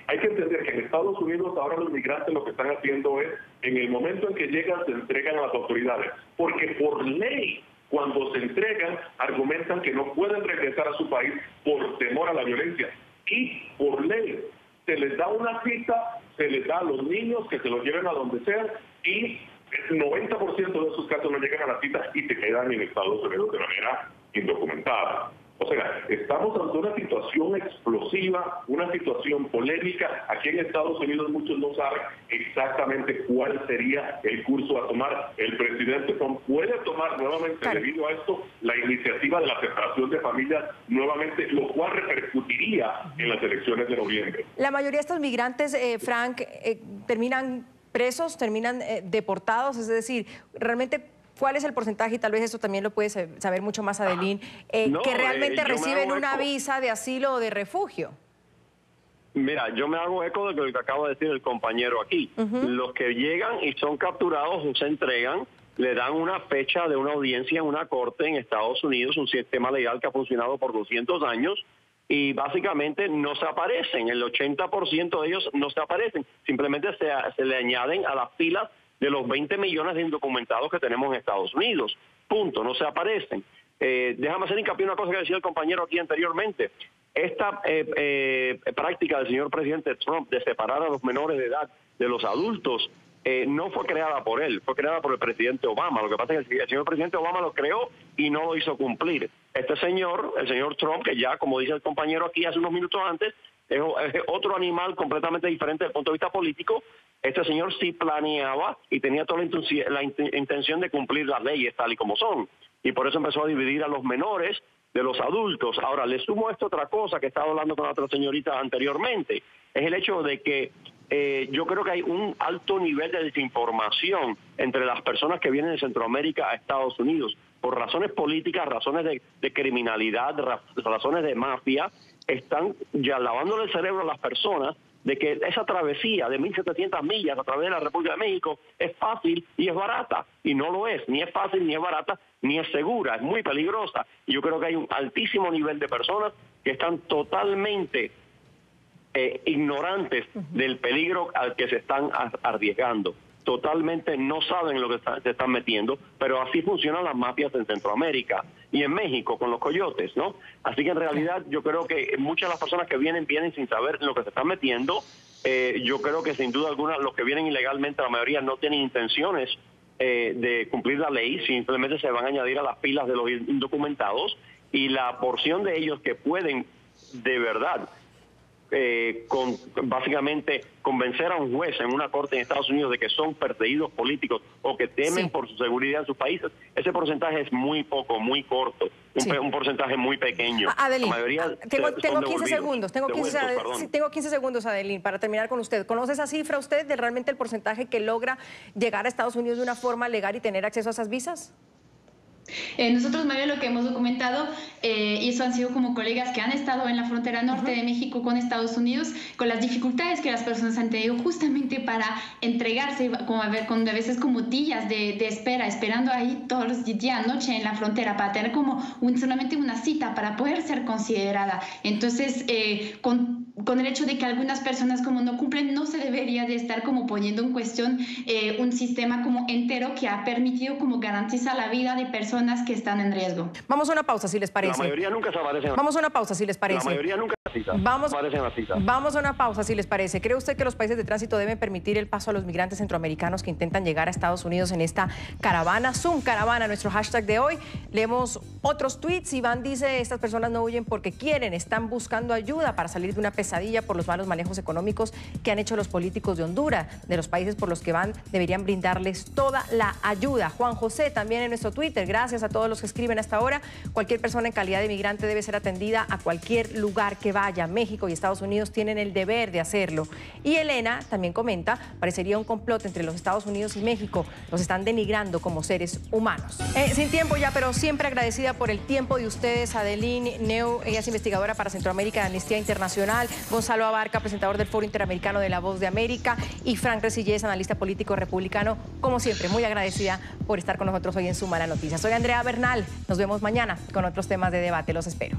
hay que entender que en Estados Unidos ahora los migrantes lo que están haciendo es, en el momento en que llegan, se entregan a las autoridades, porque por ley, cuando se entregan, argumentan que no pueden regresar a su país por temor a la violencia. Y por ley, se les da una cita, se les da a los niños que se los lleven a donde sea, y el 90% de esos casos no llegan a la cita y se quedan en Estados Unidos de manera indocumentada. O sea, estamos ante una situación explosiva, una situación polémica. Aquí en Estados Unidos muchos no saben exactamente cuál sería el curso a tomar. El presidente Trump puede tomar nuevamente, debido a esto, la iniciativa de la separación de familias nuevamente, lo cual repercutiría en las elecciones de noviembre. La mayoría de estos migrantes, Frank, terminan presos, terminan deportados, es decir, realmente... ¿Cuál es el porcentaje? Y tal vez esto también lo puede saber mucho más Adelín, que realmente reciben una visa de asilo o de refugio. Mira, yo me hago eco de lo que acaba de decir el compañero aquí. Los que llegan y son capturados o se entregan, le dan una fecha de una audiencia en una corte en Estados Unidos, un sistema legal que ha funcionado por 200 años, y básicamente no se aparecen. El 80% de ellos no se aparecen. Simplemente se le añaden a las filas de los 20 millones de indocumentados que tenemos en Estados Unidos. Punto, no se aparecen. Déjame hacer hincapié en una cosa que decía el compañero aquí anteriormente. Esta práctica del señor presidente Trump de separar a los menores de edad de los adultos no fue creada por él, fue creada por el presidente Obama. Lo que pasa es que el señor presidente Obama lo creó y no lo hizo cumplir. Este señor, el señor Trump, que ya, como dice el compañero aquí hace unos minutos antes, es otro animal completamente diferente desde el punto de vista político. Este señor sí planeaba y tenía toda la intención de cumplir las leyes tal y como son. Y por eso empezó a dividir a los menores de los adultos. Ahora, le sumo esto otra cosa que estaba hablando con la otra señorita anteriormente. Es el hecho de que yo creo que hay un alto nivel de desinformación entre las personas que vienen de Centroamérica a Estados Unidos. Por razones políticas, razones de criminalidad, razones de mafia, están ya lavándole el cerebro a las personas de que esa travesía de 1.700 millas a través de la República de México es fácil y es barata. Y no lo es, ni es fácil, ni es barata, ni es segura, es muy peligrosa. Y yo creo que hay un altísimo nivel de personas que están totalmente ignorantes del peligro al que se están arriesgando. Totalmente no saben lo que se están metiendo, pero así funcionan las mafias en Centroamérica y en México con los coyotes, ¿no? Así que en realidad yo creo que muchas de las personas que vienen sin saber lo que se están metiendo. Yo creo que sin duda alguna los que vienen ilegalmente, la mayoría no tienen intenciones de cumplir la ley, simplemente se van a añadir a las filas de los indocumentados, y la porción de ellos que pueden de verdad básicamente convencer a un juez en una corte en Estados Unidos de que son perseguidos políticos o que temen por su seguridad en sus países, ese porcentaje es muy poco, muy corto, un porcentaje muy pequeño. Adelín, la mayoría tengo 15 segundos, tengo 15 segundos, Adelín, para terminar con usted. ¿Conoce esa cifra usted de realmente el porcentaje que logra llegar a Estados Unidos de una forma legal y tener acceso a esas visas? Nosotros, Mario, lo que hemos documentado, y eso han sido como colegas que han estado en la frontera norte de México con Estados Unidos, con las dificultades que las personas han tenido justamente para entregarse, con a veces como días de espera, esperando ahí todos los días, noche en la frontera, para tener como solamente una cita para poder ser considerada. Entonces, con el hecho de que algunas personas como no cumplen, no se debería de estar como poniendo en cuestión un sistema como entero que ha permitido como garantizar la vida de personas que están en riesgo. Vamos a una pausa, si les parece. La mayoría nunca se aparecen. Vamos a una pausa, si les parece. La mayoría nunca aparecen en la cita. Vamos a una pausa, si les parece. ¿Cree usted que los países de tránsito deben permitir el paso a los migrantes centroamericanos que intentan llegar a Estados Unidos en esta caravana? Zoom Caravana, nuestro hashtag de hoy. Leemos otros tweets. Iván dice, estas personas no huyen porque quieren, están buscando ayuda para salir de una pesadilla por los malos manejos económicos que han hecho los políticos de Honduras. De los países por los que van, deberían brindarles toda la ayuda. Juan José, también en nuestro Twitter. Gracias a todos los que escriben hasta ahora. Cualquier persona en calidad de migrante debe ser atendida a cualquier lugar que vaya. México y Estados Unidos tienen el deber de hacerlo. Y Elena también comenta, parecería un complot entre los Estados Unidos y México. Los están denigrando como seres humanos. Sin tiempo ya, pero siempre agradecida por el tiempo de ustedes. Adeline Neu, ella es investigadora para Centroamérica de Amnistía Internacional. Gonzalo Abarca, presentador del Foro Interamericano de La Voz de América. Y Frank Resillés, analista político republicano. Como siempre, muy agradecida por estar con nosotros hoy en Suma la Noticia. Soy Andrea Bernal. Nos vemos mañana con otros temas de debate. Los espero.